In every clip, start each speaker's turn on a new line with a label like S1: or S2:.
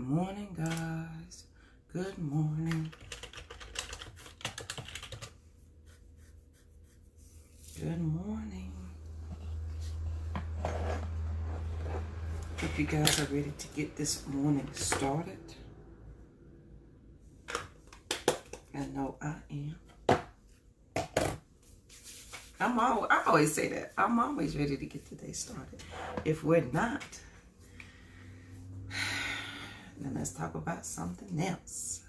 S1: morning, guys. Good morning. Good morning. Hope you guys are ready to get this morning started. I know I am. I always say that. I'm always ready to get the day started. If we're not, then let's talk about something else.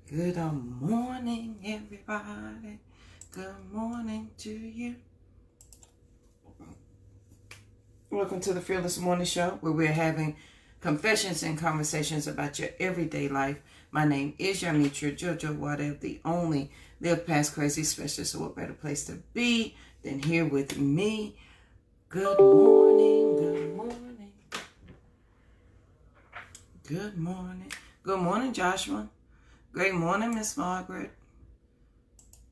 S1: Good morning, everybody. Good morning to you. Welcome to the Fearless Morning Show, where we're having confessions and conversations about your everyday life. My name is Yamitra Jojo Wadev, the only Live Past Crazy specialist. So what better place to be than here with me? Good morning, good morning. Good morning. Good morning, Joshua. Great morning, Miss Margaret.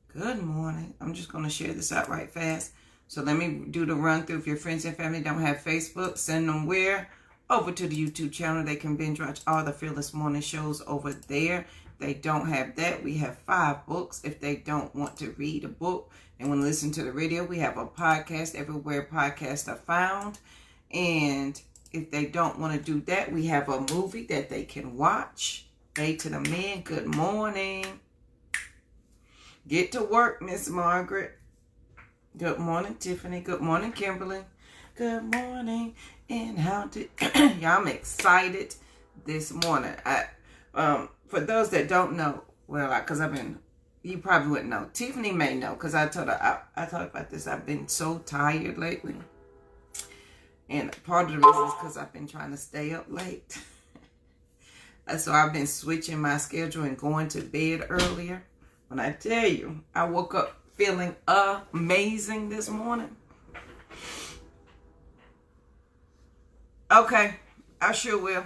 S1: Good morning. I'm just going to share this out right fast. So let me do the run through. If your friends and family don't have Facebook, send them where? Over to the YouTube channel. They can binge watch all the Fearless Morning shows over there. If they don't have that, we have 5 books. If they don't want to read a book and want to listen to the radio, we have a podcast everywhere podcasts are found. And if they don't want to do that, we have a movie that they can watch. Hey to the men, good morning. Get to work, Miss Margaret. Good morning, Tiffany. Good morning, Kimberly. Good morning. And how did y'all? I'm excited this morning. For those that don't know, well, because you probably wouldn't know. Tiffany may know, because I told her I talked about this. I've been so tired lately, and part of the reason is because I've been trying to stay up late. So I've been switching my schedule and going to bed earlier. When I tell you, I woke up feeling amazing this morning. Okay, I sure will.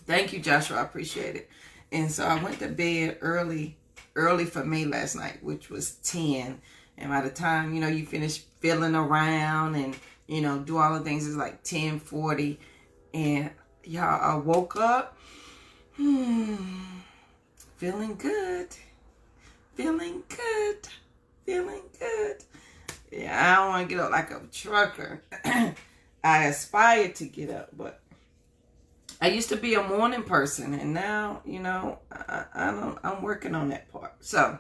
S1: Thank you, Joshua. I appreciate it. And so I went to bed early for me last night, which was 10. And by the time, you finish fiddling around and, do all the things, it's like 10:40. And y'all, I woke up feeling good. Feeling good. Feeling good. Yeah, I don't want to get up like a trucker. I aspire to get up, but I used to be a morning person, and now, I'm working on that part. So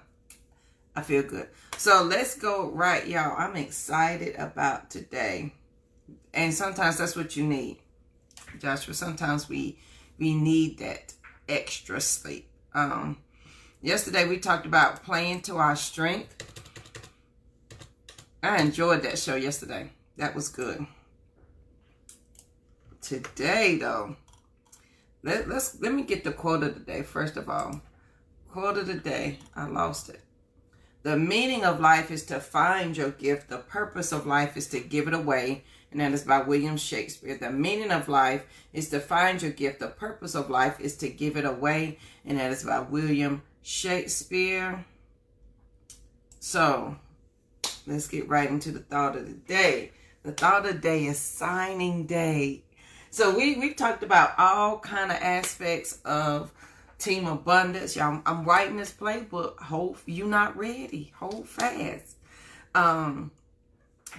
S1: I feel good. So let's go right, y'all. I'm excited about today. And sometimes that's what you need, Joshua. Sometimes we need that extra sleep. Yesterday we talked about playing to our strength. I enjoyed that show yesterday. That was good. Today, though, let me get the quote of the day first of all. Quote of the day. I lost it. The meaning of life is to find your gift. The purpose of life is to give it away. And that is by William Shakespeare. The meaning of life is to find your gift. The purpose of life is to give it away. And that is by William Shakespeare. So let's get right into the thought of the day. The thought of the day is signing day. So we've talked about all kind of aspects of team abundance. Y'all, I'm writing this playbook. Hope you're not ready. Hold fast.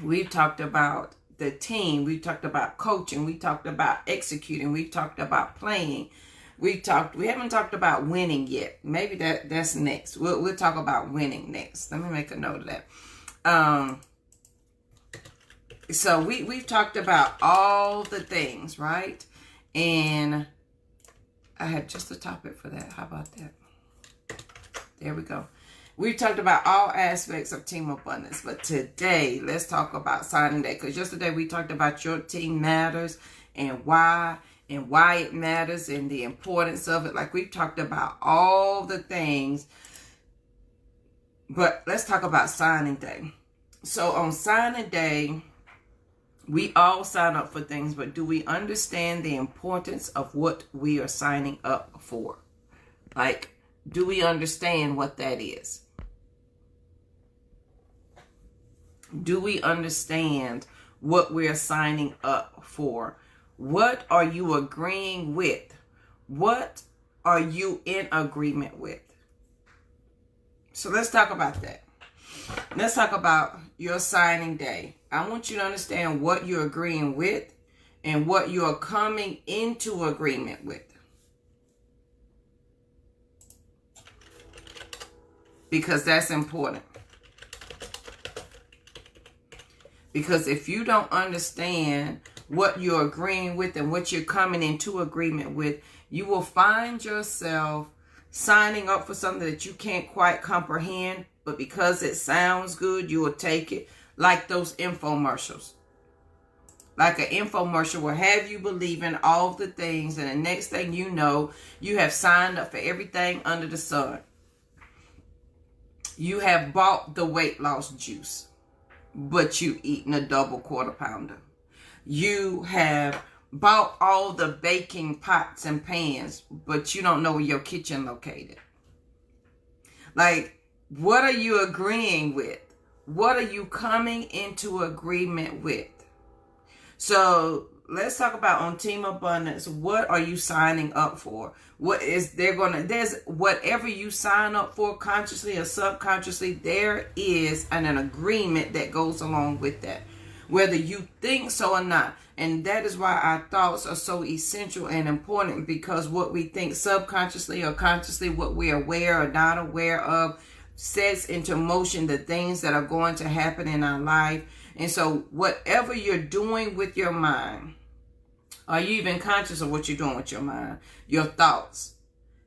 S1: We've talked about the team. We talked about coaching. We talked about executing. We talked about playing. We haven't talked about winning yet. Maybe that's next. We'll talk about winning next. Let me make a note of that. So we've talked about all the things, right? And I had just a topic for that. How about that? There we go. We've talked about all aspects of team abundance, but today let's talk about signing day. Because yesterday we talked about your team matters and why it matters and the importance of it. Like, we've talked about all the things, but let's talk about signing day. So on signing day, we all sign up for things, but do we understand the importance of what we are signing up for? Like, do we understand what that is? Do we understand what we're signing up for? What are you agreeing with? What are you in agreement with? So let's talk about that. Let's talk about your signing day. I want you to understand what you're agreeing with and what you're coming into agreement with. Because that's important. Because if you don't understand what you're agreeing with and what you're coming into agreement with, you will find yourself signing up for something that you can't quite comprehend, but because it sounds good, you will take it. Like those infomercials. Like an infomercial will have you believing all the things, and the next thing you know, you have signed up for everything under the sun. You have bought the weight loss juice, but you eating a double quarter pounder. You have bought all the baking pots and pans, but you don't know where your kitchen located. Like, what are you agreeing with? What are you coming into agreement with? So let's talk about on Team Abundance. What are you signing up for? What is there's whatever you sign up for, consciously or subconsciously, there is an agreement that goes along with that, whether you think so or not. And that is why our thoughts are so essential and important, because what we think subconsciously or consciously, what we're aware or not aware of, sets into motion the things that are going to happen in our life. And so whatever you're doing with your mind, are you even conscious of what you're doing with your mind? Your thoughts.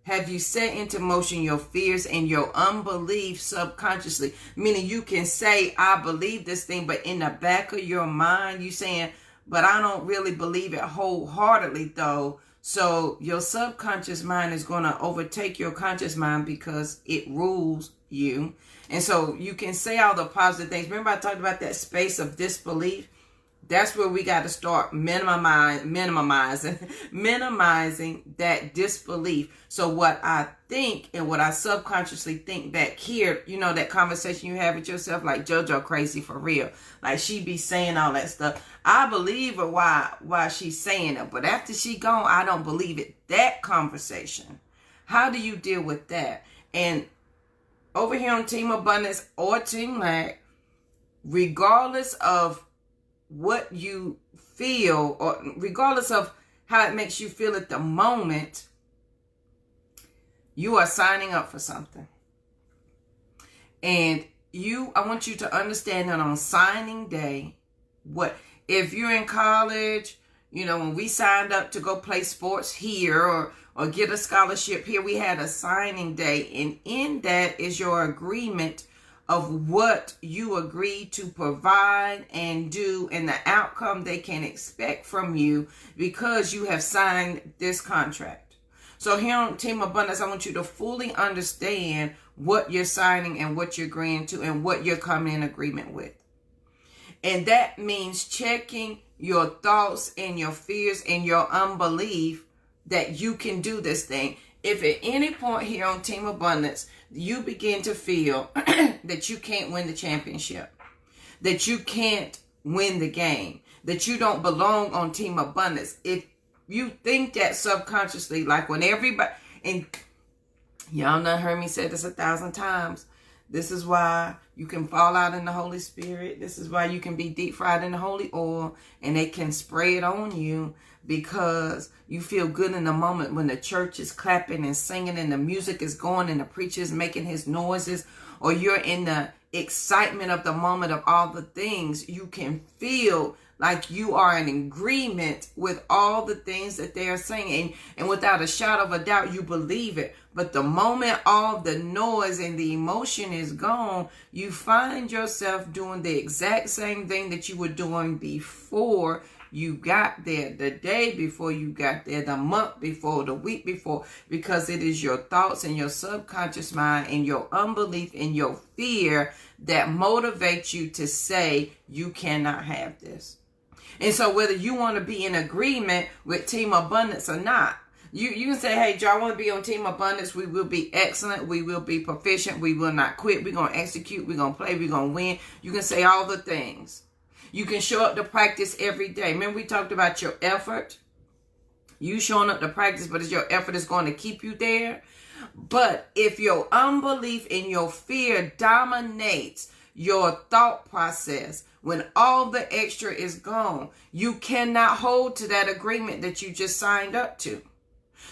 S1: Have you set into motion your fears and your unbelief subconsciously? Meaning you can say, I believe this thing, but in the back of your mind, you saying, but I don't really believe it wholeheartedly though. So your subconscious mind is going to overtake your conscious mind because it rules you. And so you can say all the positive things. Remember I talked about that space of disbelief? That's where we got to start minimizing that disbelief. So what I think and what I subconsciously think back here, you know, that conversation you have with yourself, like JoJo crazy for real. Like she be saying all that stuff. I believe her why she's saying it. But after she gone, I don't believe it. That conversation. How do you deal with that? And over here on Team Abundance or Team Lack, regardless of what you feel, or regardless of how it makes you feel at the moment, you are signing up for something. And I want you to understand that on signing day, if you're in college, you know, when we signed up to go play sports here or get a scholarship here, we had a signing day. And in that is your agreement of what you agree to provide and do and the outcome they can expect from you because you have signed this contract. So here on Team Abundance, I want you to fully understand what you're signing and what you're agreeing to and what you're coming in agreement with. And that means checking your thoughts and your fears and your unbelief that you can do this thing. If at any point here on Team Abundance, you begin to feel that you can't win the championship, that you can't win the game, that you don't belong on Team Abundance, if you think that subconsciously, like when everybody, and y'all done heard me say this 1,000 times, this is why you can fall out in the Holy Spirit. This is why you can be deep fried in the holy oil and they can spray it on you because you feel good in the moment when the church is clapping and singing and the music is going and the preacher is making his noises, or you're in the excitement of the moment of all the things. You can feel like you are in agreement with all the things that they are saying. And without a shadow of a doubt, you believe it. But the moment all the noise and the emotion is gone, you find yourself doing the exact same thing that you were doing before you got there, the day before you got there, the month before, the week before, because it is your thoughts and your subconscious mind and your unbelief and your fear that motivates you to say you cannot have this. And so whether you want to be in agreement with Team Abundance or not, you can say, hey, Joe, I want to be on Team Abundance. We will be excellent. We will be proficient. We will not quit. We're going to execute. We're going to play. We're going to win. You can say all the things. You can show up to practice every day. Remember we talked about your effort, You showing up to practice, but it's your effort is going to keep you there. But if your unbelief and your fear dominates your thought process, when all the extra is gone, you cannot hold to that agreement that you just signed up to.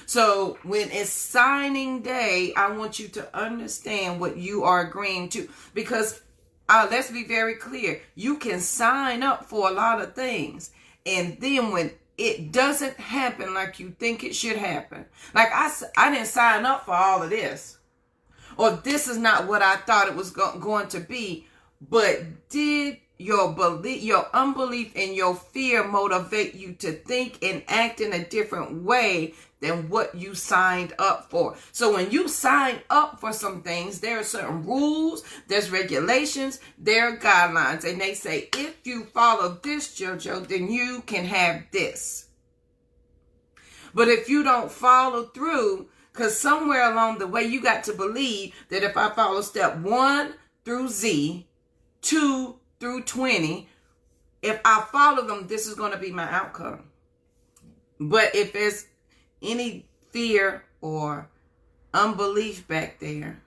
S1: So when it's signing day, I want you to understand what you are agreeing to. Because let's be very clear. You can sign up for a lot of things. And then when it doesn't happen like you think it should happen. Like I didn't sign up for all of this. Or this is not what I thought it was going to be. But did your unbelief and your fear motivate you to think and act in a different way than what you signed up for? So when you sign up for some things, there are certain rules, there's regulations, there are guidelines. And they say, if you follow this, JoJo, then you can have this. But if you don't follow through, because somewhere along the way, you got to believe that if I follow step 1 through Z, 2 through 20, if I follow them, this is going to be my outcome. But if there's any fear or unbelief back there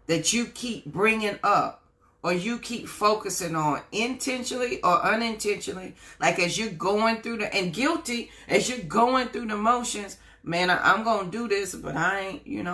S1: that you keep bringing up or you keep focusing on intentionally or unintentionally, like as you're going through as you're going through the motions, man, I'm going to do this, but I ain't,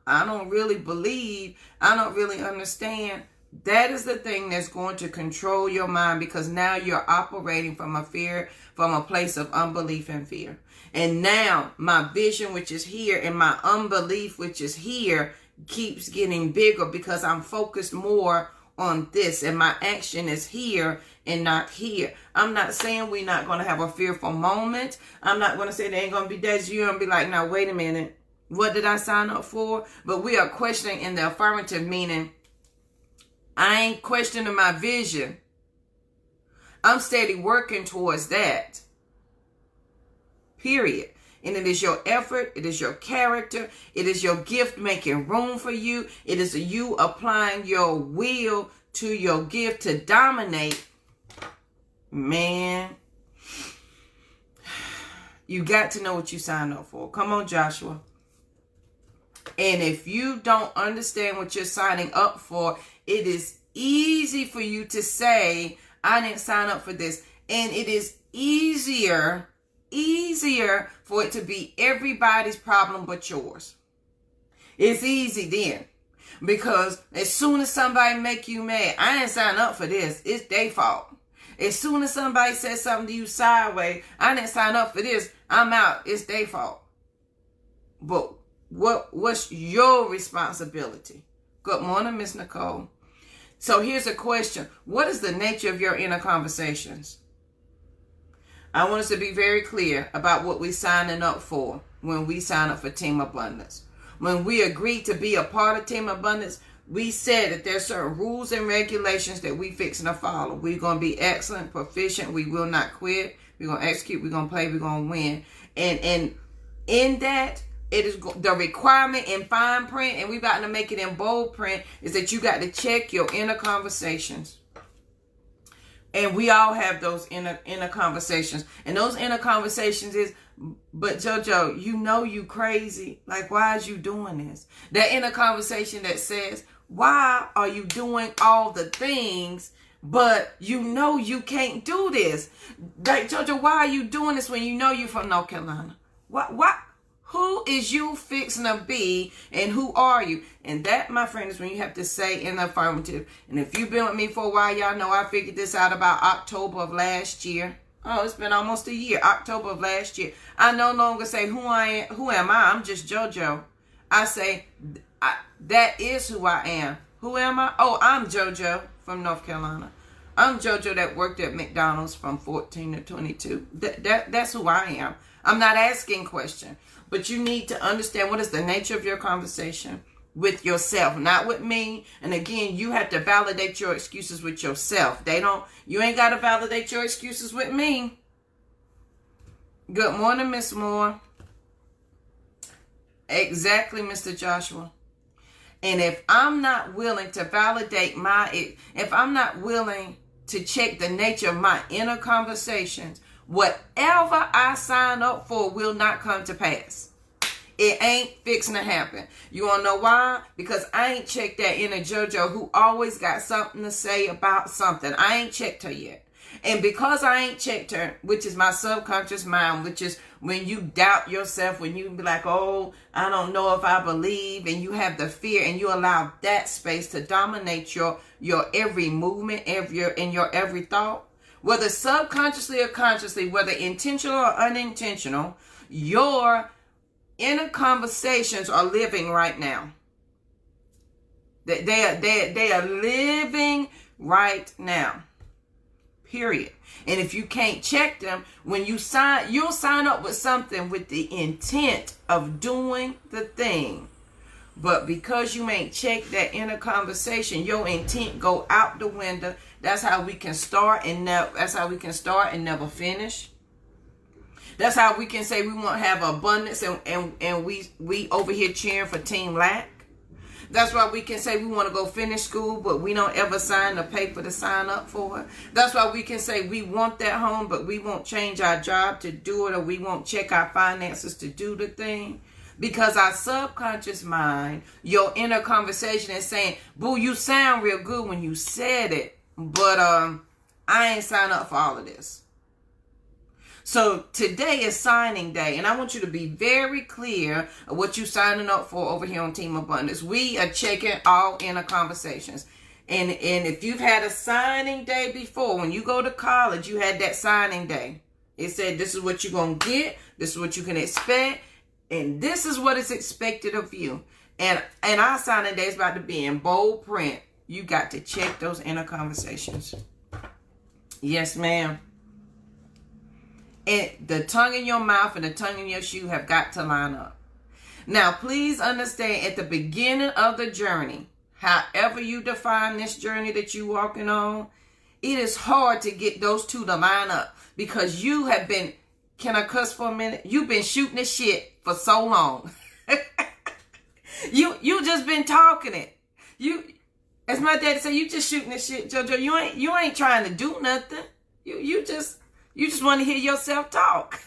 S1: I don't really believe, I don't really understand. That is the thing that's going to control your mind, because now you're operating from a place of unbelief and fear. And now my vision, which is here, and my unbelief, which is here, keeps getting bigger because I'm focused more on this, and my action is here and not here. I'm not saying we're not going to have a fearful moment. I'm not going to say there ain't going to be days you're going to be like, now wait a minute, what did I sign up for? But we are questioning in the affirmative, meaning I ain't questioning my vision. I'm steady working towards that. Period. And it is your effort. It is your character. It is your gift making room for you. It is you applying your will to your gift to dominate. Man, you got to know what you signed up for. Come on, Joshua. And if you don't understand what you're signing up for, it is easy for you to say, I didn't sign up for this. And it is easier for it to be everybody's problem but yours. It's easy then. Because as soon as somebody make you mad, I didn't sign up for this. It's their fault. As soon as somebody says something to you sideways, I didn't sign up for this. I'm out. It's their fault. But what's your responsibility? Good morning, Miss Nicole. So here's a question. What is the nature of your inner conversations? I want us to be very clear about what we're signing up for when we sign up for Team Abundance. When we agreed to be a part of Team Abundance, we said that there's certain rules and regulations that we fixing to follow. We're going to be excellent, proficient. We will not quit. We're going to execute. We're going to play. We're going to win. And in that, it is the requirement in fine print, and we about to make it in bold print, is that you got to check your inner conversations. And we all have those inner conversations. And those inner conversations is, but JoJo, you crazy. Like, why is you doing this? That inner conversation that says, why are you doing all the things, but you can't do this? Like, JoJo, why are you doing this when you're from North Carolina? What? Who is you fixing to be, and who are you? And that, my friend, is when you have to say in the affirmative. And if you've been with me for a while, y'all know I figured this out about October of last year. Oh, it's been almost a year. October of last year. I no longer say who am I? I'm just JoJo. I say that is who I am. Who am I? Oh, I'm JoJo from North Carolina. I'm JoJo that worked at McDonald's from 14 to 22. That's who I am. I'm not asking questions. But you need to understand what is the nature of your conversation with yourself, not with me. And again, you have to validate your excuses with yourself. You ain't got to validate your excuses with me. Good morning, Miss Moore. Exactly, Mr. Joshua. And if I'm not willing to validate if I'm not willing to check the nature of my inner conversations, whatever I sign up for will not come to pass. It ain't fixing to happen. You want to know why? Because I ain't checked that inner JoJo who always got something to say about something. I ain't checked her yet. And because I ain't checked her, which is my subconscious mind, which is when you doubt yourself, when you be like, oh, I don't know if I believe, and you have the fear, and you allow that space to dominate your every movement, your every thought, whether subconsciously or consciously, whether intentional or unintentional, your inner conversations are living right now. They are living right now. Period. And if you can't check them, when you'll sign up with something with the intent of doing the thing. But because you ain't checked that inner conversation, your intent go out the window. That's how we can start and never finish. That's how we can say we want to have abundance and we over here cheering for Team Lack. That's why we can say we want to go finish school, but we don't ever sign the paper to sign up for it. That's why we can say we want that home, but we won't change our job to do it, or we won't check our finances to do the thing. Because our subconscious mind, your inner conversation is saying, boo, you sound real good when you said it, but I ain't signed up for all of this. So today is signing day, and I want you to be very clear of what you're signing up for over here on Team Abundance. We are checking all inner conversations. And if you've had a signing day before, when you go to college, you had that signing day. It said this is what you're going to get, this is what you can expect, and this is what is expected of you. And our signing day is about to be in bold print. You got to check those inner conversations. Yes, ma'am. And the tongue in your mouth and the tongue in your shoe have got to line up. Now, please understand, at the beginning of the journey, however you define this journey that you're walking on, it is hard to get those two to line up because you have been, can I cuss for a minute? You've been shooting this shit for so long. You just been talking it. As my daddy said, you just shooting this shit, JoJo. You ain't trying to do nothing. You just want to hear yourself talk.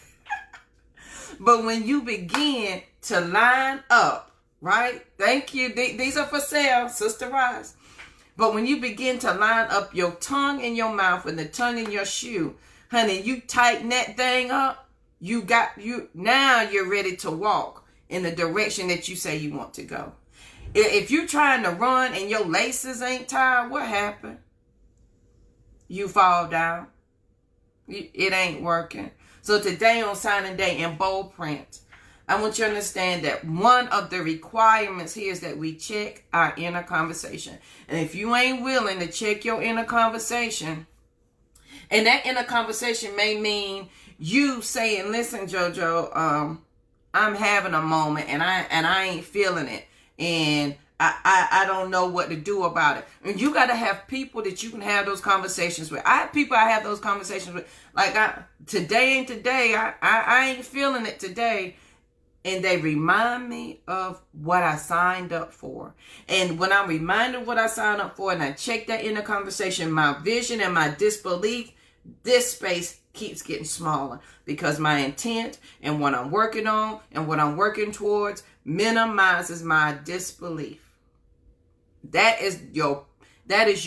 S1: But when you begin to line up, right? Thank you. These are for sale, Sister Ross. But when you begin to line up your tongue in your mouth and the tongue in your shoe, honey, you tighten that thing up. Now you're ready to walk in the direction that you say you want to go. If you're trying to run and your laces ain't tied, what happened? You fall down. It ain't working. So today on signing day in bold print, I want you to understand that one of the requirements here is that we check our inner conversation. And if you ain't willing to check your inner conversation, and that inner conversation may mean you saying, listen, JoJo, I'm having a moment and I ain't feeling it. And I don't know what to do about it. And you got to have people that you can have those conversations with. I have people I have those conversations with. Like, today ain't today. I ain't feeling it today. And they remind me of what I signed up for. And when I'm reminded of what I signed up for and I check that inner conversation, my vision and my disbelief, this space keeps getting smaller because my intent and what I'm working on and what I'm working towards minimizes my disbelief. That is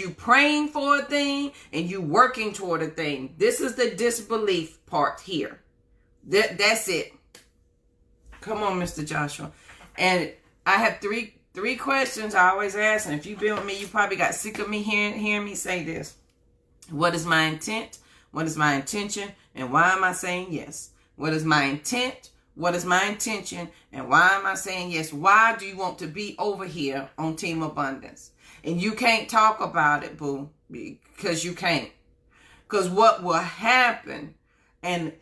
S1: you praying for a thing and you working toward a thing. This is the disbelief part here. That's it. Come on, Mr. Joshua. And I have three questions I always ask. And if you've been with me, you probably got sick of me hearing me say this. What is my intent? What is my intention? And why am I saying yes? What is my intent? What is my intention? And why am I saying yes? Why do you want to be over here on Team Abundance? And you can't talk about it, boo, because you can't. Because what will happen, and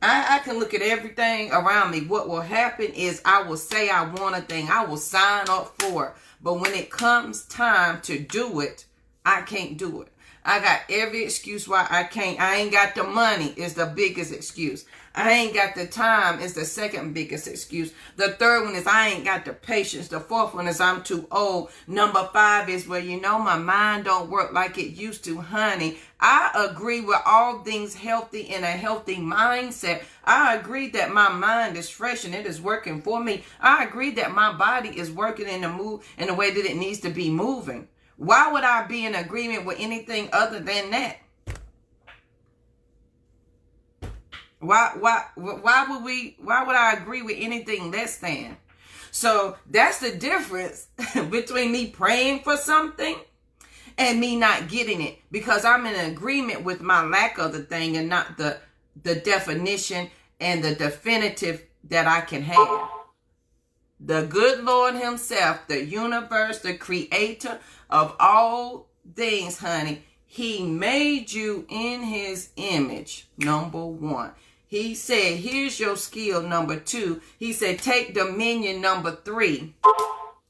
S1: I can look at everything around me. What will happen is I will say I want a thing. I will sign up for it. But when it comes time to do it, I can't do it. I got every excuse why I can't. I ain't got the money is the biggest excuse. I ain't got the time is the second biggest excuse. The third one is I ain't got the patience. The fourth one is I'm too old. Number 5 is, well, you know, my mind don't work like it used to, honey. I agree with all things healthy in a healthy mindset. I agree that my mind is fresh and it is working for me. I agree that my body is working in the way that it needs to be moving. Why would I be in agreement with anything other than that? Why would I agree with anything less than? So that's the difference between me praying for something and me not getting it, because I'm in agreement with my lack of the thing and not the definition and the definitive that I can have. The good Lord himself, the universe, the creator of all things, honey, he made you in his image, number 1. He said, here's your skill, number 2. He said, take dominion, number 3.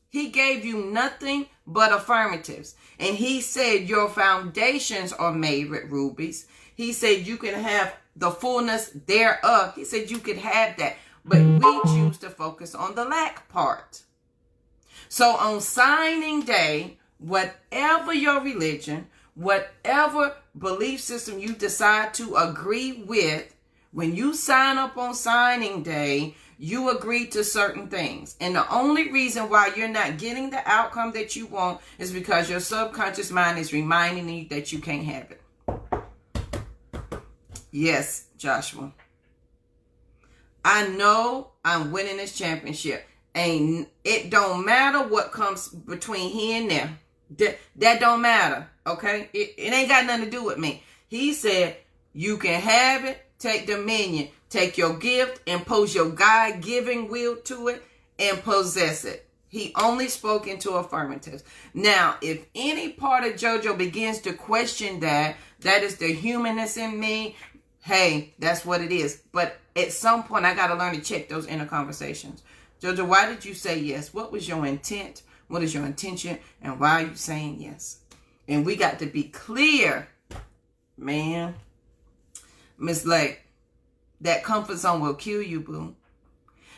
S1: He gave you nothing but affirmatives. And he said, your foundations are made with rubies. He said, you can have the fullness thereof. He said, you could have that. But we choose to focus on the lack part. So on signing day, whatever your religion, whatever belief system you decide to agree with, when you sign up on signing day, you agree to certain things. And the only reason why you're not getting the outcome that you want is because your subconscious mind is reminding you that you can't have it. Yes, Joshua. I know I'm winning this championship. And it don't matter what comes between here and there. That don't matter, okay? It ain't got nothing to do with me. He said, you can have it, take dominion, take your gift, impose your God-given will to it, and possess it. He only spoke into affirmatives. Now, if any part of JoJo begins to question that is the humanness in me, hey, that's what it is. But at some point, I got to learn to check those inner conversations. JoJo, why did you say yes? What was your intent? What is your intention? And why are you saying yes? And we got to be clear, man. Miss Lake, that comfort zone will kill you, boo.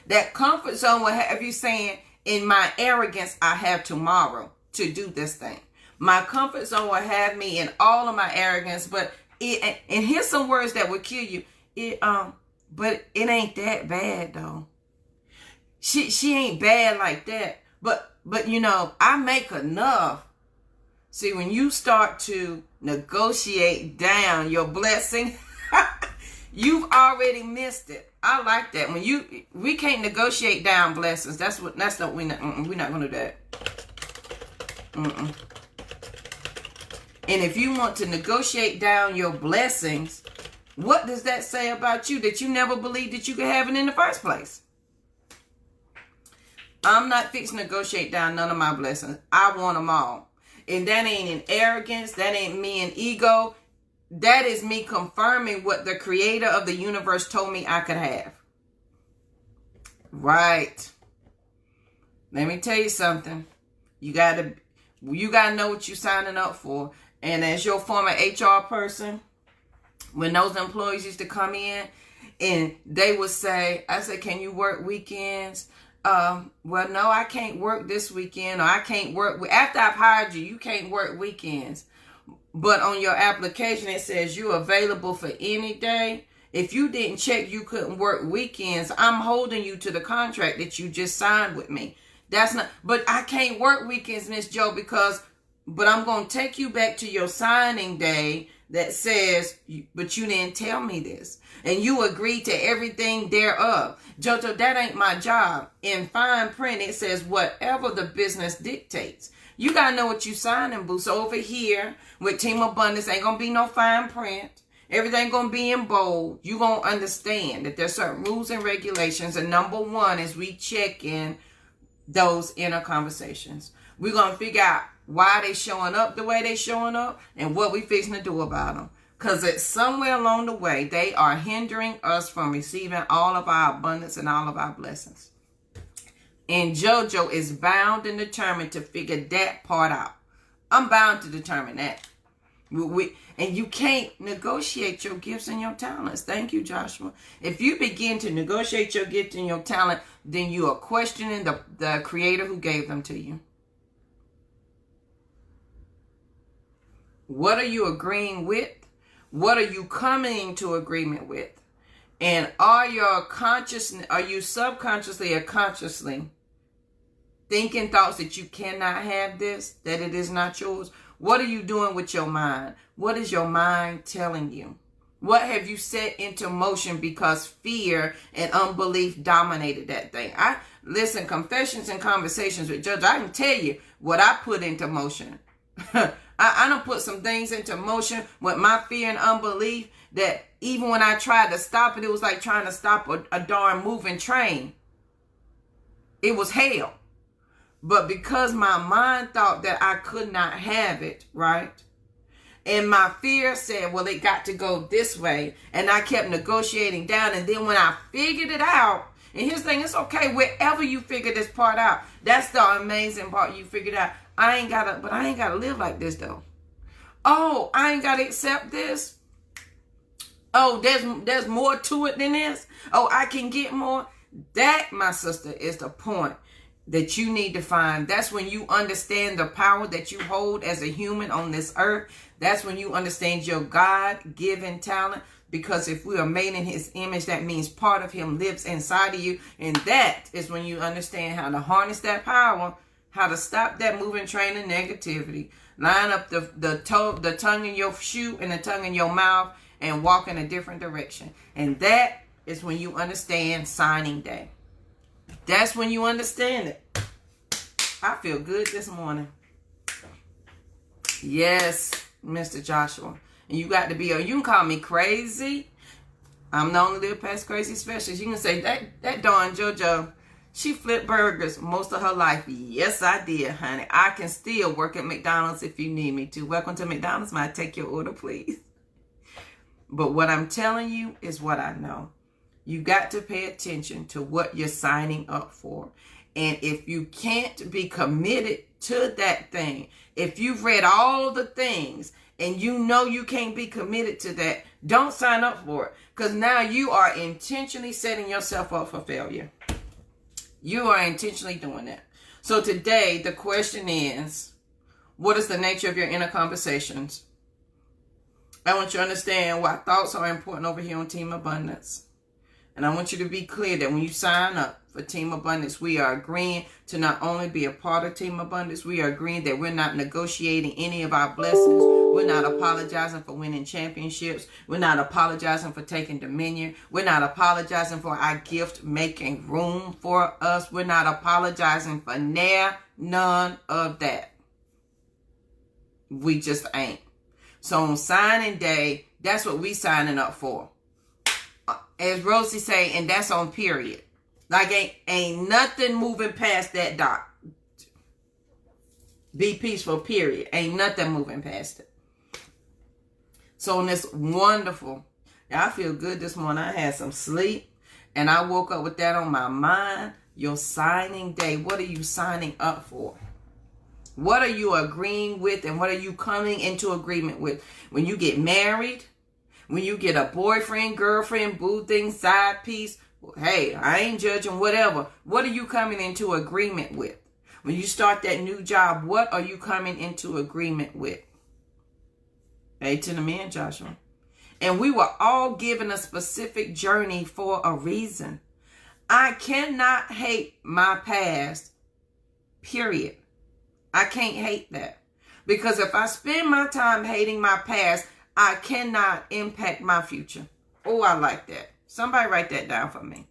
S1: That comfort zone will have you saying, in my arrogance, I have tomorrow to do this thing. My comfort zone will have me in all of my arrogance, but and here's some words that will kill you. But it ain't that bad though. She ain't bad like that. But you know, I make enough. See, when you start to negotiate down your blessing, you've already missed it. I like that. We can't negotiate down blessings. We're not gonna do that. And if you want to negotiate down your blessings, what does that say about you? That you never believed that you could have it in the first place. I'm not fixing to negotiate down none of my blessings. I want them all. And that ain't in arrogance. That ain't me in ego. That is me confirming what the creator of the universe told me I could have. Right. Let me tell you something. You gotta know what you're signing up for. And as your former HR person, when those employees used to come in and they would say, I said, can you work weekends? Well, no, I can't work this weekend, or I can't work. After I've hired you, you can't work weekends. But on your application, it says you're available for any day. If you didn't check you couldn't work weekends, I'm holding you to the contract that you just signed with me. That's not, but I can't work weekends, Miss Joe, but I'm going to take you back to your signing day that says, but you didn't tell me this. And you agreed to everything thereof. JoJo, that ain't my job. In fine print, it says whatever the business dictates. You got to know what you signing, boo. So over here with Team Abundance, ain't going to be no fine print. Everything going to be in bold. You going to understand that there's certain rules and regulations. And number 1 is we check in those inner conversations. We're going to figure out why they showing up the way they showing up and what we fixing to do about them. Because it's somewhere along the way, they are hindering us from receiving all of our abundance and all of our blessings. And JoJo is bound and determined to figure that part out. I'm bound to determine that. And you can't negotiate your gifts and your talents. Thank you, Joshua. If you begin to negotiate your gift and your talent, then you are questioning the creator who gave them to you. What are you agreeing with? What are you coming into agreement with? And are you subconsciously or consciously thinking thoughts that you cannot have this, that it is not yours? What are you doing with your mind? What is your mind telling you? What have you set into motion because fear and unbelief dominated that thing? Listen, confessions and conversations with Judge, I can tell you what I put into motion. I done put some things into motion with my fear and unbelief that even when I tried to stop it, it was like trying to stop a darn moving train. It was hell. But because my mind thought that I could not have it, right? And my fear said, well, it got to go this way. And I kept negotiating down. And then when I figured it out, and here's the thing, it's okay wherever you figure this part out. That's the amazing part you figured out. I ain't gotta live like this though. Oh, I ain't gotta accept this. Oh, there's more to it than this. Oh, I can get more. That, my sister, is the point that you need to find. That's when you understand the power that you hold as a human on this earth. That's when you understand your God-given talent. Because if we are made in his image, that means part of him lives inside of you. And that is when you understand how to harness that power, how to stop that moving train of negativity. Line up the tongue in your shoe and the tongue in your mouth and walk in a different direction. And that is when you understand signing day. That's when you understand it. I feel good this morning. Yes, Mr. Joshua. And you got to be, you can call me crazy. I'm the only little past crazy specialist. You can say, that darn JoJo, she flipped burgers most of her life. Yes, I did, honey. I can still work at McDonald's if you need me to. Welcome to McDonald's. May I take your order, please? But what I'm telling you is what I know. You got to pay attention to what you're signing up for. And if you can't be committed to that thing, if you've read all the things and you know you can't be committed to that, don't sign up for it. Because now you are intentionally setting yourself up for failure. You are intentionally doing that. So today, the question is, what is the nature of your inner conversations? I want you to understand why thoughts are important over here on Team Abundance. And I want you to be clear that when you sign up for Team Abundance, we are agreeing to not only be a part of Team Abundance, we are agreeing that we're not negotiating any of our blessings. We're not apologizing for winning championships. We're not apologizing for taking dominion. We're not apologizing for our gift making room for us. We're not apologizing for none of that. We just ain't. So on signing day, that's what we signing up for. As Rosie say, and that's on period. Like ain't nothing moving past that dot. Be peaceful, period. Ain't nothing moving past it. So on this wonderful, I feel good this morning. I had some sleep and I woke up with that on my mind. Your signing day. What are you signing up for? What are you agreeing with and what are you coming into agreement with? When you get married, when you get a boyfriend, girlfriend, boo thing, side piece, hey, I ain't judging, whatever. What are you coming into agreement with? When you start that new job, what are you coming into agreement with? Hey, to the man, Joshua. And we were all given a specific journey for a reason. I cannot hate my past, period. I can't hate that. Because if I spend my time hating my past, I cannot impact my future. Oh, I like that. Somebody write that down for me.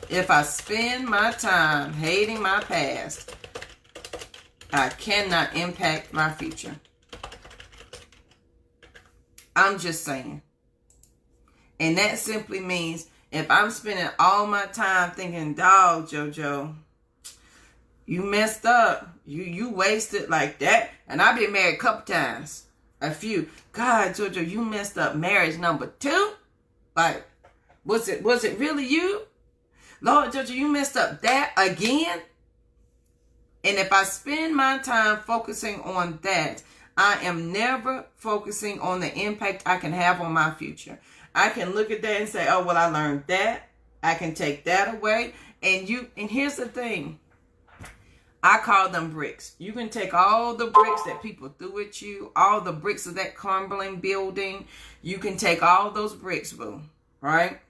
S1: If I spend my time hating my past, I cannot impact my future. I'm just saying. And that simply means if I'm spending all my time thinking, dog, JoJo, you messed up. You wasted like that. And I've been married a couple times. A few. God, JoJo, you messed up marriage number 2. Like, was it really you? Lord, JoJo, you messed up that again? And if I spend my time focusing on that, I am never focusing on the impact I can have on my future. I can look at that and say, oh, well, I learned that. I can take that away. And here's the thing. I call them bricks. You can take all the bricks that people threw at you, all the bricks of that crumbling building. You can take all those bricks, boo, right?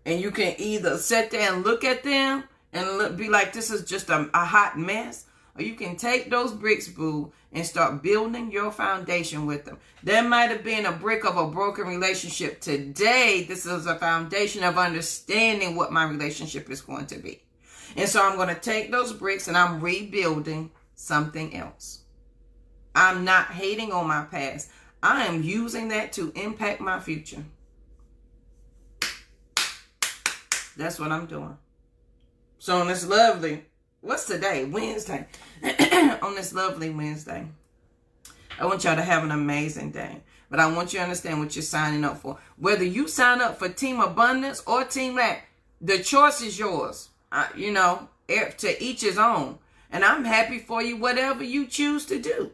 S1: And you can either sit there and look at them and be like, this is just a hot mess. Or you can take those bricks, boo, and start building your foundation with them. There might have been a brick of a broken relationship. Today, this is a foundation of understanding what my relationship is going to be. And so I'm going to take those bricks and I'm rebuilding something else. I'm not hating on my past. I am using that to impact my future. That's what I'm doing. So on this lovely, what's today? Wednesday. On this lovely Wednesday, I want y'all to have an amazing day. But I want you to understand what you're signing up for. Whether you sign up for Team Abundance or Team Lack, the choice is yours. To each his own. And I'm happy for you, whatever you choose to do.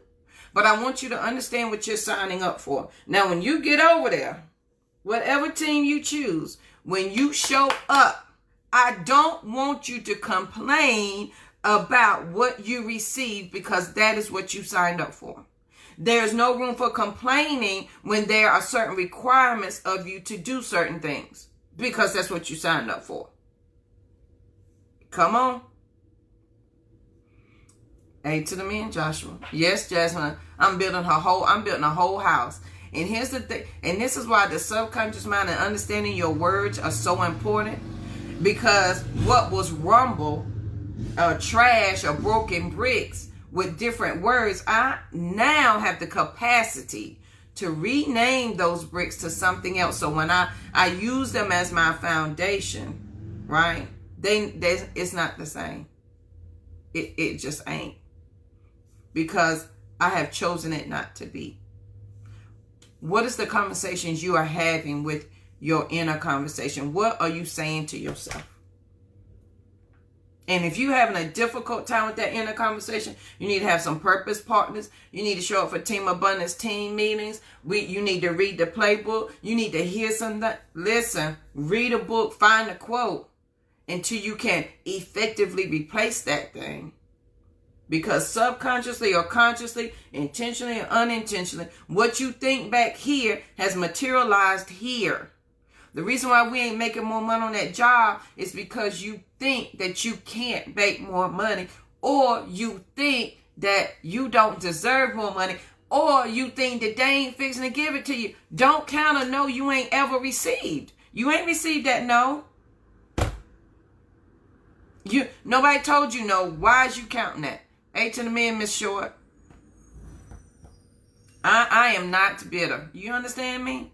S1: But I want you to understand what you're signing up for. Now, when you get over there, whatever team you choose, when you show up, I don't want you to complain about what you received, because that is what you signed up for. There's no room for complaining when there are certain requirements of you to do certain things, because that's what you signed up for. Come on. A to the men, Joshua. Yes, Jasmine. I'm building a whole house. And here's the thing. And this is why the subconscious mind and understanding your words are so important. Because what was rumble, trash, or broken bricks with different words, I now have the capacity to rename those bricks to something else. So when I use them as my foundation, right? It's not the same. It just ain't. Because I have chosen it not to be. What is the conversations you are having with your inner conversation? What are you saying to yourself? And if you're having a difficult time with that inner conversation, you need to have some purpose partners. You need to show up for Team Abundance team meetings. You need to read the playbook. You need to hear something. Listen, read a book, find a quote, until you can effectively replace that thing. Because subconsciously or consciously, intentionally or unintentionally, what you think back here has materialized here. The reason why we ain't making more money on that job is because you think that you can't make more money, or you think that you don't deserve more money, or you think that they ain't fixing to give it to you. Don't count a no you ain't ever received. You ain't received that no. Nobody told you no. Why is you counting that? A to the men, Miss Short. I am not bitter. You understand me?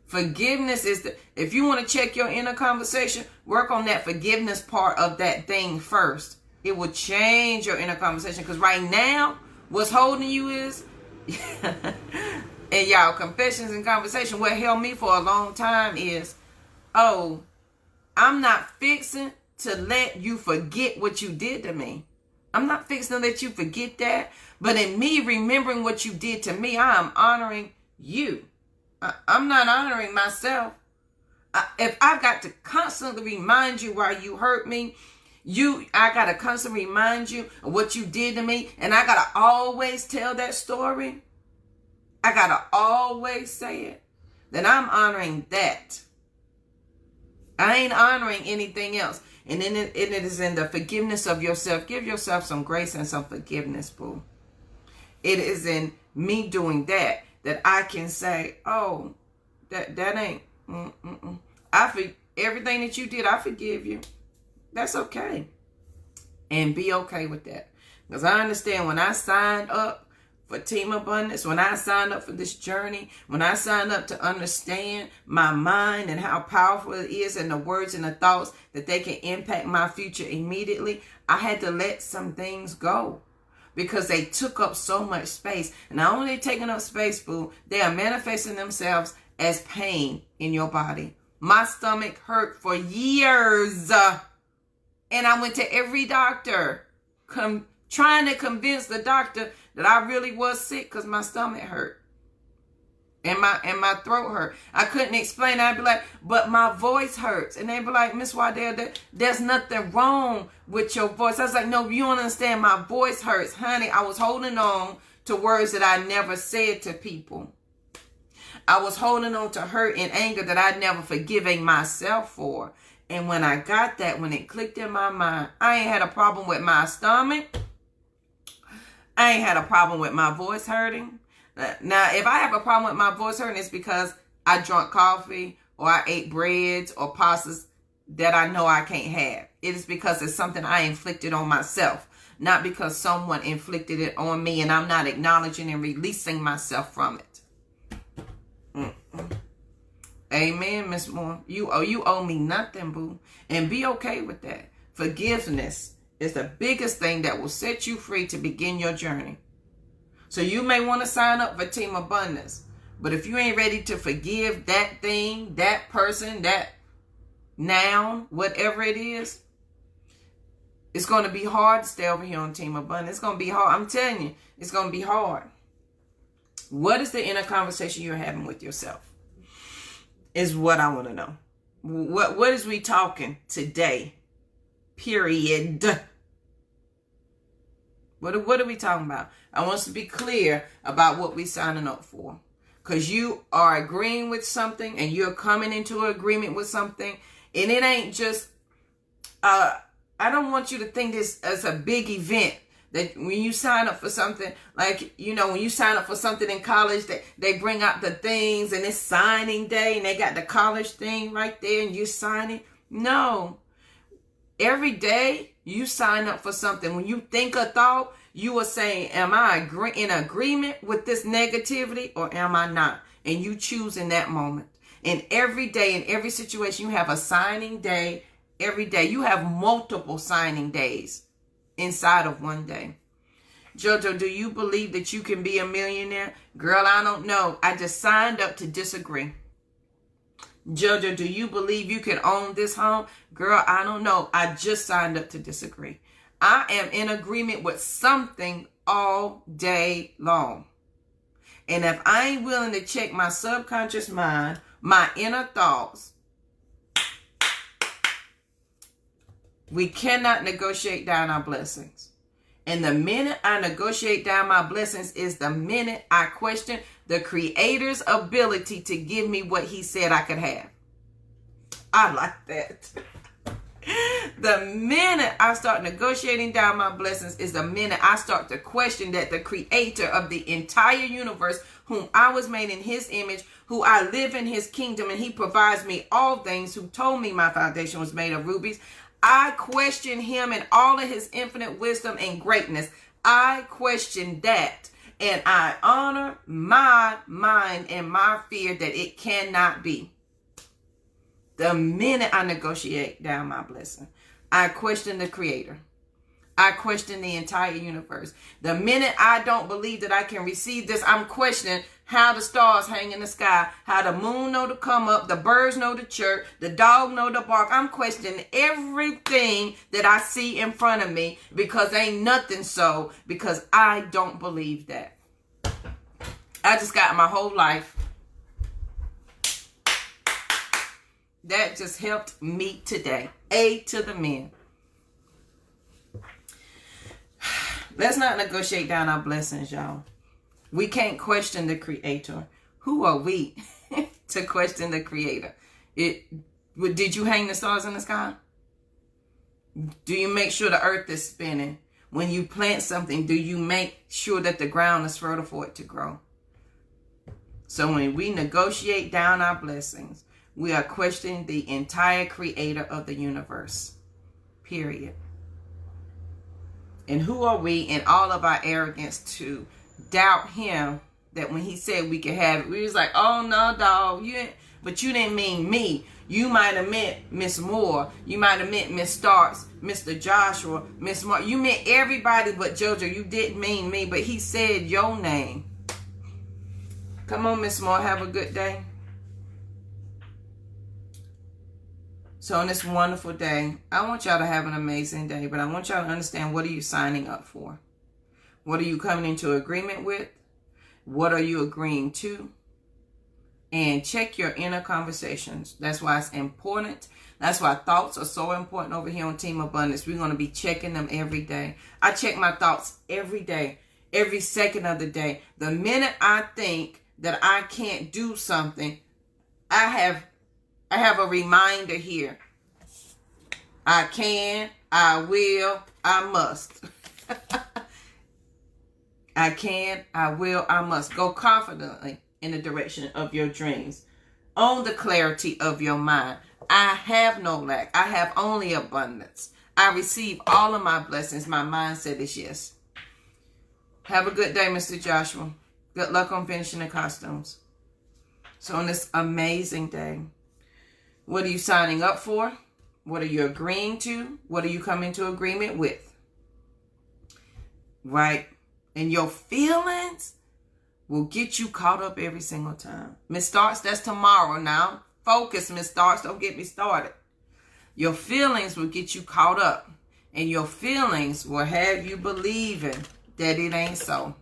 S1: Forgiveness is if you want to check your inner conversation, work on that forgiveness part of that thing first. It will change your inner conversation. Because right now, what's holding you is, and y'all, confessions and conversation, what held me for a long time is, oh, I'm not fixing to let you forget what you did to me. I'm not fixing to let you forget that. But in me remembering what you did to me, I am honoring you. I'm not honoring myself. If I've got to constantly remind you why you hurt me, I got to constantly remind you of what you did to me, and I got to always tell that story, I got to always say it, then I'm honoring that. I ain't honoring anything else. And then it is in the forgiveness of yourself. Give yourself some grace and some forgiveness, boo. It is in me doing that I can say, oh, that ain't, everything that you did, I forgive you. That's okay. And be okay with that. Because I understand when I signed up for Team Abundance, when I signed up for this journey, when I signed up to understand my mind and how powerful it is and the words and the thoughts that they can impact my future immediately, I had to let some things go. Because they took up so much space. And not only taking up space, boo, they are manifesting themselves as pain in your body. My stomach hurt for years. And I went to every doctor. trying to convince the doctor that I really was sick because my stomach hurt. And my throat hurt. I couldn't explain. I'd be like, but my voice hurts. And they'd be like, Miss Waddell, there's nothing wrong with your voice. I was like, no, you don't understand. My voice hurts. Honey, I was holding on to words that I never said to people. I was holding on to hurt and anger that I'd never forgiven myself for. And when I got that, when it clicked in my mind, I ain't had a problem with my stomach. I ain't had a problem with my voice hurting. Now, if I have a problem with my voice hurting, it's because I drank coffee or I ate breads or pastas that I know I can't have. It is because it's something I inflicted on myself, not because someone inflicted it on me and I'm not acknowledging and releasing myself from it. Amen, Miss Moore. You owe me nothing, boo. And be okay with that. Forgiveness is the biggest thing that will set you free to begin your journey. So you may want to sign up for Team Abundance. But if you ain't ready to forgive that thing, that person, that noun, whatever it is, it's going to be hard to stay over here on Team Abundance. It's going to be hard. I'm telling you, it's going to be hard. What is the inner conversation you're having with yourself? Is what I want to know. What is we talking today? Period. What are we talking about? I want us to be clear about what we're signing up for. Because you are agreeing with something and you're coming into an agreement with something. And it ain't just, I don't want you to think this as a big event. That when you sign up for something, like, you know, when you sign up for something in college, they bring out the things and it's signing day and they got the college thing right there and you're signing. No. Every day you sign up for something. When you think a thought, you are saying, am I in agreement with this negativity or am I not? And you choose in that moment. And every day, in every situation, you have a signing day every day. You have multiple signing days inside of one day. Jojo, do you believe that you can be a millionaire? Girl, I don't know. I just signed up to disagree. Jojo, do you believe you can own this home? Girl, I don't know. I just signed up to disagree. I am in agreement with something all day long. And if I ain't willing to check my subconscious mind, my inner thoughts, we cannot negotiate down our blessings. And the minute I negotiate down my blessings is the minute I question the Creator's ability to give me what he said I could have. I like that. The minute I start negotiating down my blessings is the minute I start to question that the Creator of the entire universe, whom I was made in his image, who I live in his kingdom, and he provides me all things, who told me my foundation was made of rubies, I question him and all of his infinite wisdom and greatness. I question that. And I honor my mind and my fear that it cannot be. The minute I negotiate down my blessing, I question the Creator. I question the entire universe. The minute I don't believe that I can receive this, I'm questioning how the stars hang in the sky, how the moon know to come up, the birds know to chirp, the dog know to bark. I'm questioning everything that I see in front of me because ain't nothing so, because I don't believe that. I just got my whole life. That just helped me today. A to the men. Let's not negotiate down our blessings, y'all. We can't question the Creator. Who are we to question the Creator? Did you hang the stars in the sky? Do you make sure the earth is spinning? When you plant something, do you make sure that the ground is fertile for it to grow? So when we negotiate down our blessings, we are questioning the entire Creator of the universe. Period. And who are we in all of our arrogance to doubt him that when he said we could have it, we was like, oh no, dog, but you didn't mean me. You might have meant Miss Moore. You might have meant Miss Starks, Mr. Joshua, Miss Mark. You meant everybody but JoJo. You didn't mean me, but he said your name. Come on, Miss Moore, have a good day. So on this wonderful day, I want y'all to have an amazing day, but I want y'all to understand, what are you signing up for? What are you coming into agreement with? What are you agreeing to? And check your inner conversations. That's why it's important. That's why thoughts are so important over here on Team Abundance. We're going to be checking them every day. I check my thoughts every day, every second of the day. The minute I think that I can't do something, I have a reminder here. I can, I will, I must. I can, I will, I must. Go confidently in the direction of your dreams. Own the clarity of your mind. I have no lack. I have only abundance. I receive all of my blessings. My mindset is yes. Have a good day, Mr. Joshua. Good luck on finishing the costumes. So on this amazing day, what are you signing up for? What are you agreeing to? What are you coming to agreement with? Right? And your feelings will get you caught up every single time. Miss Starks, that's tomorrow now. Focus, Miss Starks. Don't get me started. Your feelings will get you caught up. And your feelings will have you believing that it ain't so.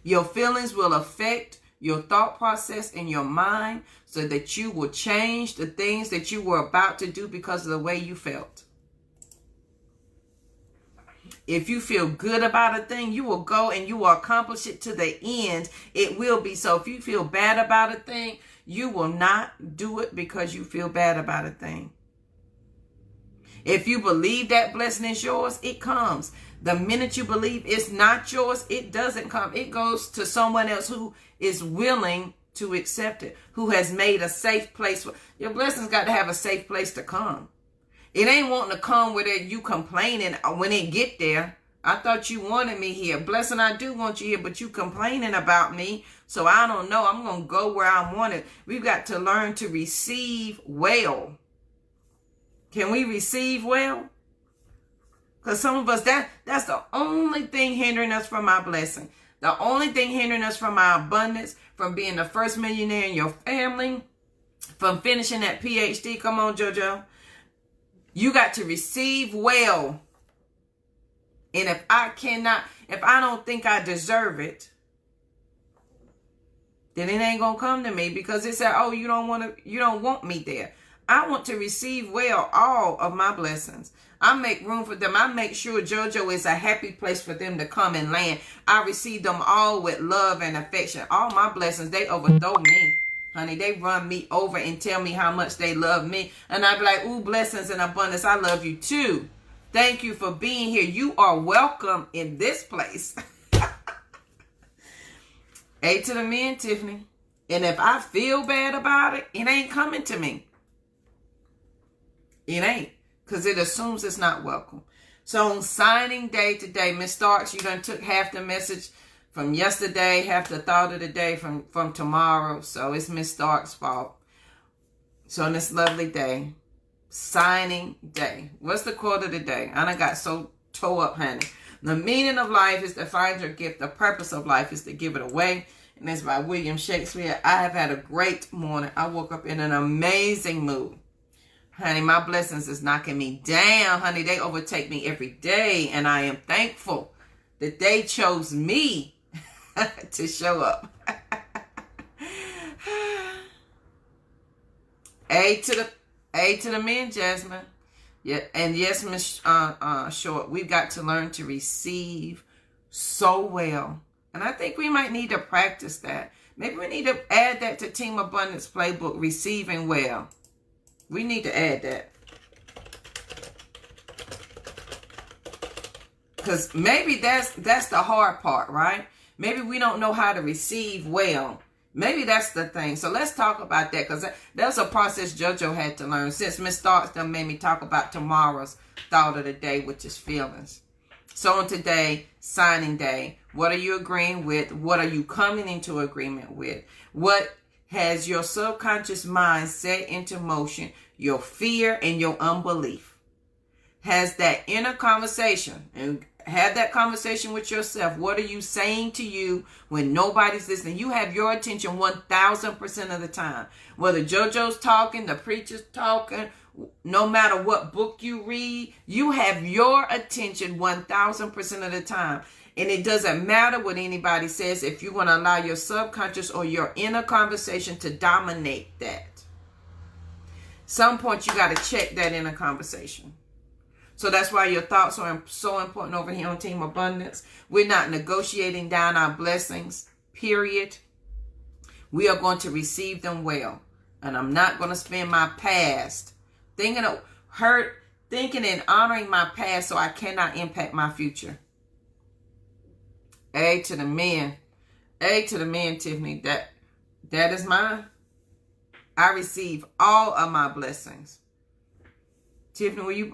S1: Your feelings will affect your thought process in your mind so that you will change the things that you were about to do because of the way you felt. If you feel good about a thing, you will go and you will accomplish it to the end. It will be so. If you feel bad about a thing, you will not do it because you feel bad about a thing. If you believe that blessing is yours, it comes. The minute you believe it's not yours, it doesn't come. It goes to someone else who is willing to accept it, who has made a safe place. Your blessings got to have a safe place to come. It ain't wanting to come with it, you complaining when it get there. I thought you wanted me here. Blessing, I do want you here, but you complaining about me. So I don't know. I'm going to go where I want it. We've got to learn to receive well. Can we receive well? Because some of us, that's the only thing hindering us from our blessing. The only thing hindering us from our abundance, from being the first millionaire in your family, from finishing that PhD. Come on, JoJo. You got to receive well. And if I don't think I deserve it, then it ain't gonna come to me, because it said, oh, you don't want me there. I want to receive well all of my blessings. I make room for them. I make sure JoJo is a happy place for them to come and land. I receive them all with love and affection. All my blessings, they overthrow me. Honey, they run me over and tell me how much they love me. And I be like, ooh, blessings and abundance. I love you too. Thank you for being here. You are welcome in this place. A to the men, Tiffany. And if I feel bad about it, it ain't coming to me. It ain't. Because it assumes it's not welcome. So on signing day today, Miss Starks, you done took half the message from yesterday, half the thought of the day from tomorrow. So it's Miss Starks' fault. So on this lovely day, signing day. What's the quote of the day? I done got so toe up, honey. The meaning of life is to find your gift. The purpose of life is to give it away. And that's by William Shakespeare. I have had a great morning. I woke up in an amazing mood. Honey, my blessings is knocking me down. Honey, they overtake me every day. And I am thankful that they chose me to show up. A to the men, Jasmine. Yeah, and yes, Miss Short, we've got to learn to receive so well. And I think we might need to practice that. Maybe we need to add that to Team Abundance Playbook, receiving well. We need to add that. Because maybe that's the hard part, right? Maybe we don't know how to receive well. Maybe that's the thing. So let's talk about that, because that's a process JoJo had to learn. Since Miss Starks done made me talk about tomorrow's thought of the day, which is feelings. So on today, signing day, what are you agreeing with? What are you coming into agreement with? What has your subconscious mind set into motion? Your fear and your unbelief. Has that inner conversation, and Have that conversation with yourself. What are you saying to you when nobody's listening? You have your attention 1,000% of the time. Whether JoJo's talking, the preacher's talking, no matter what book you read, you have your attention 1,000% of the time. And it doesn't matter what anybody says if you want to allow your subconscious or your inner conversation to dominate that. Some point you got to check that inner conversation. So that's why your thoughts are so important over here on Team Abundance. We're not negotiating down our blessings, period. We are going to receive them well. And I'm not going to spend my past thinking and honoring my past so I cannot impact my future. A to the men. A to the men, Tiffany. That is mine. I receive all of my blessings. Tiffany, will you,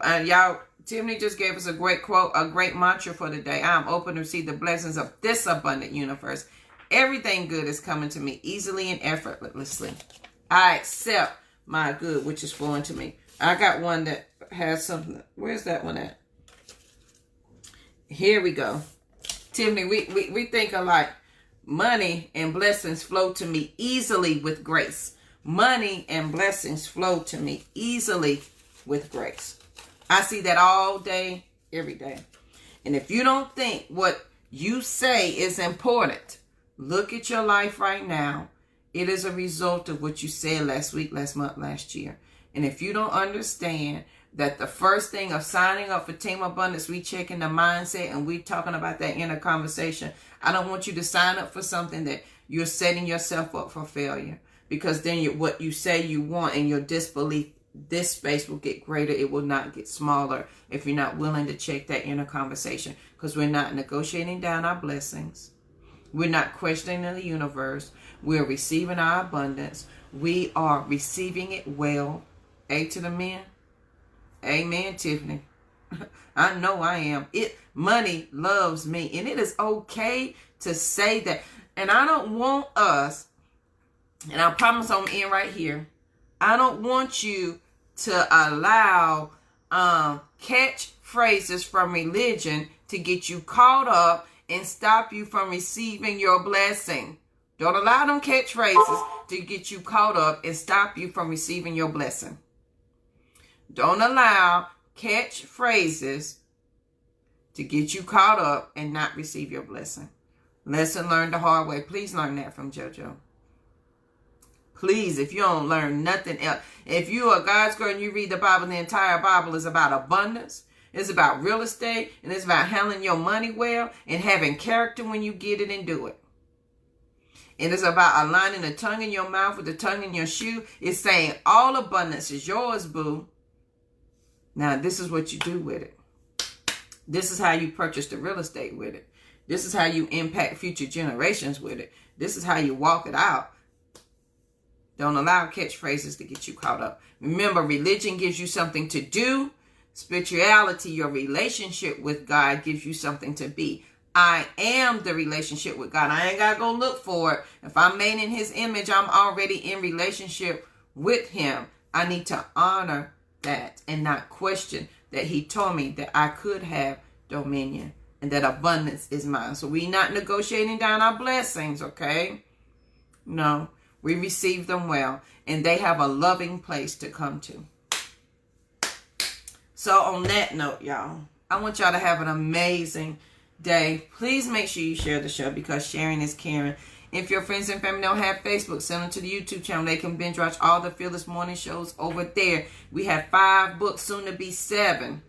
S1: Tiffany just gave us a great quote, a great mantra for the day. I am open to receive the blessings of this abundant universe. Everything good is coming to me easily and effortlessly. I accept my good, which is flowing to me. I got one that has something. Where's that one at? Here we go. Tiffany, we think alike. Money and blessings flow to me easily with grace. Money and blessings flow to me easily with grace. I see that all day, every day. And if you don't think what you say is important, look at your life right now. It is a result of what you said last week, last month, last year. And if you don't understand that the first thing of signing up for Team Abundance, we checking the mindset and we talking about that inner conversation. I don't want you to sign up for something that you're setting yourself up for failure. Because then what you say you want and your disbelief, this space will get greater. It will not get smaller if you're not willing to check that inner conversation. Because we're not negotiating down our blessings. We're not questioning the universe. We're receiving our abundance. We are receiving it well. A to the men. Amen, Tiffany. I know I am. Money loves me. And it is okay to say that. And I don't want us, and I promise I'm in right here, I don't want you to allow catchphrases from religion to get you caught up and stop you from receiving your blessing. Don't allow them catchphrases to get you caught up and stop you from receiving your blessing. Don't allow catchphrases to get you caught up and not receive your blessing. Lesson learned the hard way. Please learn that from JoJo. Please, if you don't learn nothing else. If you are God's girl and you read the Bible, the entire Bible is about abundance. It's about real estate. And it's about handling your money well and having character when you get it and do it. And it's about aligning the tongue in your mouth with the tongue in your shoe. It's saying all abundance is yours, boo. Now, this is what you do with it. This is how you purchase the real estate with it. This is how you impact future generations with it. This is how you walk it out. Don't allow catchphrases to get you caught up. Remember, religion gives you something to do. Spirituality, your relationship with God, gives you something to be. I am the relationship with God. I ain't got to go look for it. If I'm made in his image, I'm already in relationship with him. I need to honor that and not question that he told me that I could have dominion and that abundance is mine. So we're not negotiating down our blessings, okay? No, we receive them well, and they have a loving place to come to. So on that note, y'all, I want y'all to have an amazing day. Please make sure you share the show because sharing is caring. If your friends and family don't have Facebook, send them to the YouTube channel. They can binge watch all the Fearless Morning shows over there. We have 5 books, soon to be 7.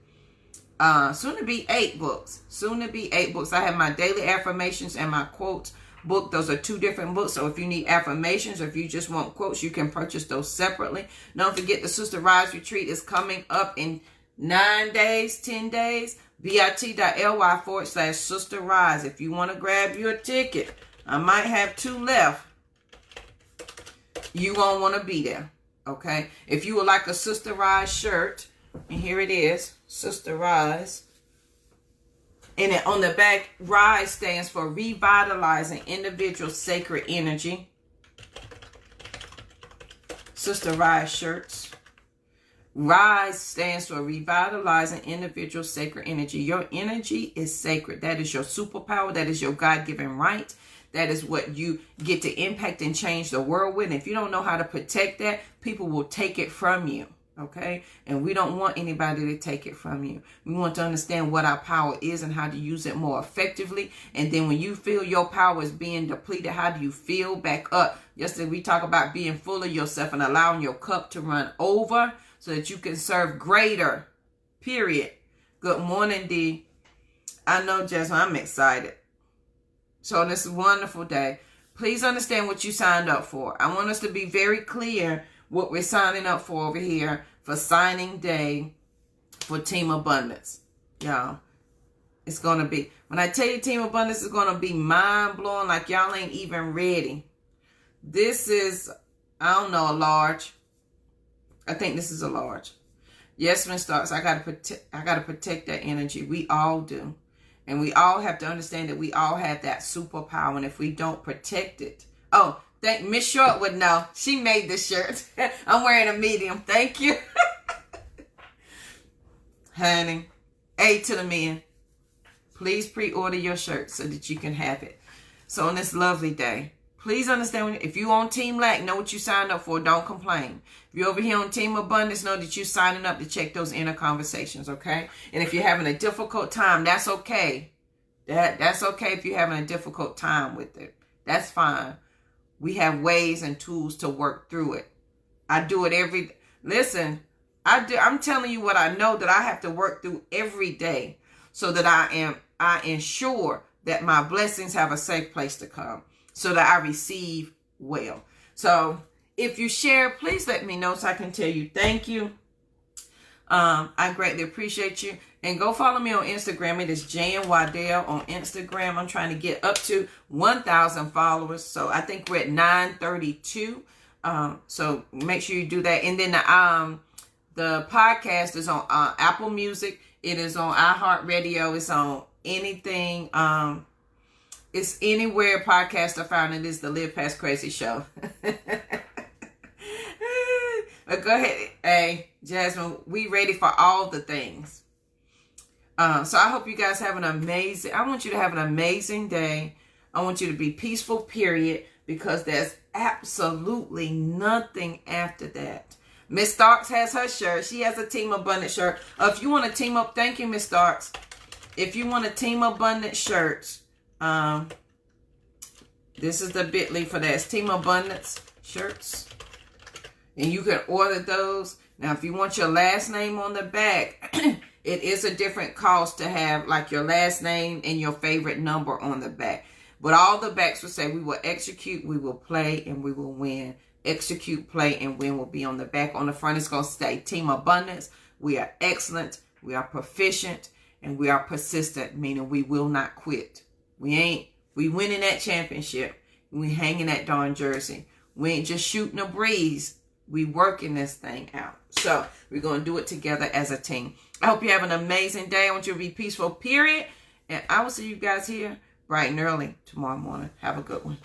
S1: Soon to be 8 books. Soon to be 8 books. I have my daily affirmations and my quotes book. Those are 2 different books. So if you need affirmations or if you just want quotes, you can purchase those separately. Don't forget the Sister Rise Retreat is coming up in 9 days, 10 days. bit.ly/Sister Rise. If you want to grab your ticket, I might have 2 left. You won't want to be there. Okay. If you would like a Sister Rise shirt, and here it is, Sister Rise. And it, on the back, Rise stands for Revitalizing Individual Sacred Energy. Sister Rise shirts. Rise stands for revitalizing individual sacred energy. Your energy is sacred. That is your superpower. That is your God-given right. That is what you get to impact and change the world with. And if you don't know how to protect that, people will take it from you. Okay? And we don't want anybody to take it from you. We want to understand what our power is and how to use it more effectively. And then when you feel your power is being depleted, how do you feel back up? Yesterday we talked about being full of yourself and allowing your cup to run over so that you can serve greater. Period. Good morning, D. I know, Jasmine, I'm excited. So on this wonderful day, please understand what you signed up for. I want us to be very clear what we're signing up for over here for signing day for Team Abundance. Y'all, it's going to be, when I tell you Team Abundance is going to be mind-blowing, like y'all ain't even ready. This is, I don't know, a large. I think this is a large. Yes, Miss Starks, I got to protect that energy. We all do. And we all have to understand that we all have that superpower. And if we don't protect it. Oh, thank Miss Short would know. She made this shirt. I'm wearing a medium. Thank you. Honey. A to the men. Please pre-order your shirt so that you can have it. So on this lovely day, please understand, if you're on Team Lack, know what you signed up for. Don't complain. If you're over here on Team Abundance, know that you're signing up to check those inner conversations, okay? And if you're having a difficult time, that's okay. That's okay if you're having a difficult time with it. That's fine. We have ways and tools to work through it. I do it listen, I'm telling you what I know that I have to work through every day so that I ensure that my blessings have a safe place to come, so that I receive well. So if you share, please let me know so I can tell you thank you. I greatly appreciate you. And go follow me on Instagram. It is Jan Waddell on Instagram. I'm trying to get up to 1,000 followers. So I think we're at 932. So make sure you do that. And then the podcast is on Apple Music. It is on iHeartRadio. It's on anything. It's anywhere podcasts are found. It is the Live Past Crazy Show. But go ahead. Hey, Jasmine, we ready for all the things. So I hope you guys have I want you to have an amazing day. I want you to be peaceful, period, because there's absolutely nothing after that. Miss Starks has her shirt. She has a Team Abundance shirt. If you want to team up, thank you, Miss Starks. If you want a Team Abundance shirts, this is the bit.ly for that. It's Team Abundance shirts. And you can order those. Now, if you want your last name on the back, it is a different cost to have like your last name and your favorite number on the back. But all the backs will say, we will execute, we will play, and we will win. Execute, play, and win will be on the back. On the front, it's going to say Team Abundance. We are excellent, we are proficient, and we are persistent, meaning we will not quit. We winning that championship. We hanging that darn jersey. We ain't just shooting a breeze. We working this thing out. So we're going to do it together as a team. I hope you have an amazing day. I want you to be peaceful, period. And I will see you guys here bright and early tomorrow morning. Have a good one.